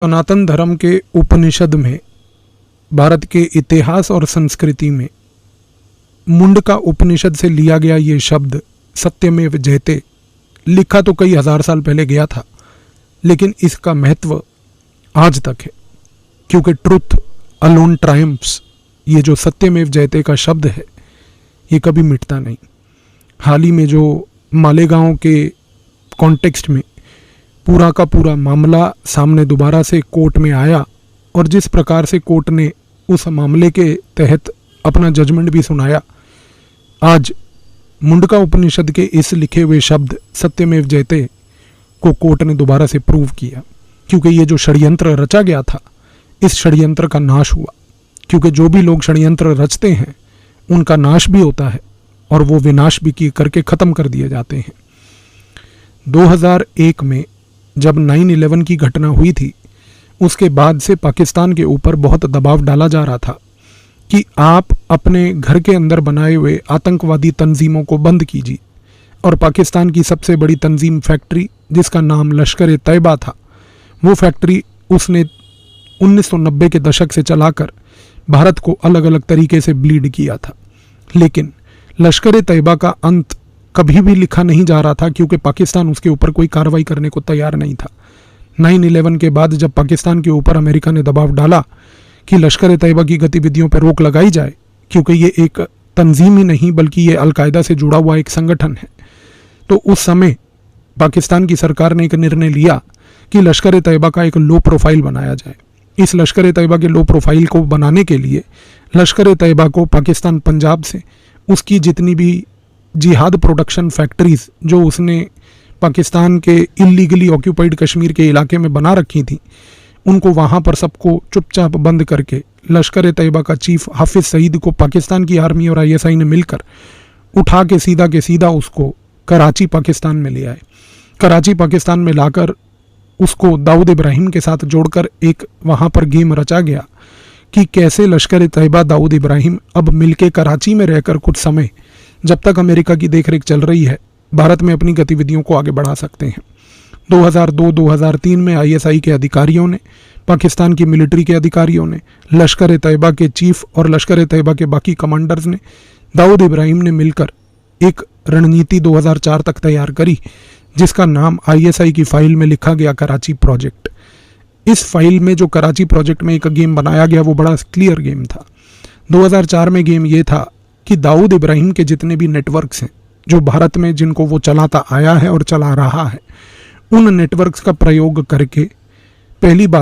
सनातन धर्म के उपनिषद में, भारत के इतिहास और संस्कृति में मुंडका उपनिषद से लिया गया ये शब्द सत्यमेव जयते लिखा तो कई हजार साल पहले गया था, लेकिन इसका महत्व आज तक है, क्योंकि ट्रुथ अलोन ट्रायम्फ्स, ये जो सत्यमेव जयते का शब्द है ये कभी मिटता नहीं। हाल ही में जो मालेगांव के कॉन्टेक्स्ट में पूरा का पूरा मामला सामने दोबारा से कोर्ट में आया और जिस प्रकार से कोर्ट ने उस मामले के तहत अपना जजमेंट भी सुनाया, आज मुंडका उपनिषद के इस लिखे हुए शब्द सत्यमेव जयते को कोर्ट ने दोबारा से प्रूव किया, क्योंकि ये जो षड्यंत्र रचा गया था इस षड्यंत्र का नाश हुआ। क्योंकि जो भी लोग षड्यंत्र रचते हैं उनका नाश भी होता है और वो विनाश भी करके ख़त्म कर दिए जाते हैं। 2001 में जब 9/11 की घटना हुई थी, उसके बाद से पाकिस्तान के ऊपर बहुत दबाव डाला जा रहा था कि आप अपने घर के अंदर बनाए हुए आतंकवादी तंजीमों को बंद कीजिए। और पाकिस्तान की सबसे बड़ी तंजीम फैक्ट्री, जिसका नाम लश्कर तैयबा था, वो फैक्ट्री उसने 1990 के दशक से चलाकर भारत को अलग अलग तरीके से ब्लीड किया था। लेकिन लश्कर तैयबा का अंत कभी भी लिखा नहीं जा रहा था, क्योंकि पाकिस्तान उसके ऊपर कोई कार्रवाई करने को तैयार नहीं था। 9/11 के बाद जब पाकिस्तान के ऊपर अमेरिका ने दबाव डाला कि लश्कर तैयबा की गतिविधियों पर रोक लगाई जाए, क्योंकि ये एक तंजीम ही नहीं बल्कि ये अलकायदा से जुड़ा हुआ एक संगठन है, तो उस समय पाकिस्तान की सरकार ने एक निर्णय लिया कि लश्कर तैयबा का एक लो प्रोफाइल बनाया जाए। इस लश्कर तैयबा के लो प्रोफाइल को बनाने के लिए लश्कर तैयबा को पाकिस्तान पंजाब से उसकी जितनी भी जिहाद प्रोडक्शन फैक्ट्रीज जो उसने पाकिस्तान के इलीगली ऑक्यूपाइड कश्मीर के इलाके में बना रखी थी, उनको वहाँ पर सबको चुपचाप बंद करके लश्कर तैयबा का चीफ हाफिज सईद को पाकिस्तान की आर्मी और ISI ने मिलकर उठा के सीधा उसको कराची पाकिस्तान में ले आए। कराची पाकिस्तान में लाकर उसको दाऊद इब्राहिम के साथ जोड़कर एक वहाँ पर गेम रचा गया कि कैसे लश्कर तैयबा दाऊद इब्राहिम अब मिलके कराची में रहकर कुछ समय, जब तक अमेरिका की देखरेख चल रही है, भारत में अपनी गतिविधियों को आगे बढ़ा सकते हैं। 2002-2003 में ISI के अधिकारियों ने, पाकिस्तान की मिलिट्री के अधिकारियों ने, लश्कर तैयबा के चीफ और लश्कर तैयबा के बाकी कमांडर्स ने, दाऊद इब्राहिम ने मिलकर एक रणनीति 2004 तक तैयार करी, जिसका नाम ISI की फाइल में लिखा गया कराची प्रोजेक्ट। इस फाइल में जो कराची प्रोजेक्ट में एक गेम बनाया गया वो बड़ा क्लियर गेम था। 2004 में गेम ये था कि दाऊद इब्राहिम के जितने भी नेटवर्क्स हैं जो भारत में, जिनको वो चलाता आया है और चला रहा है, उन नेटवर्क्स का प्रयोग करके पहली बार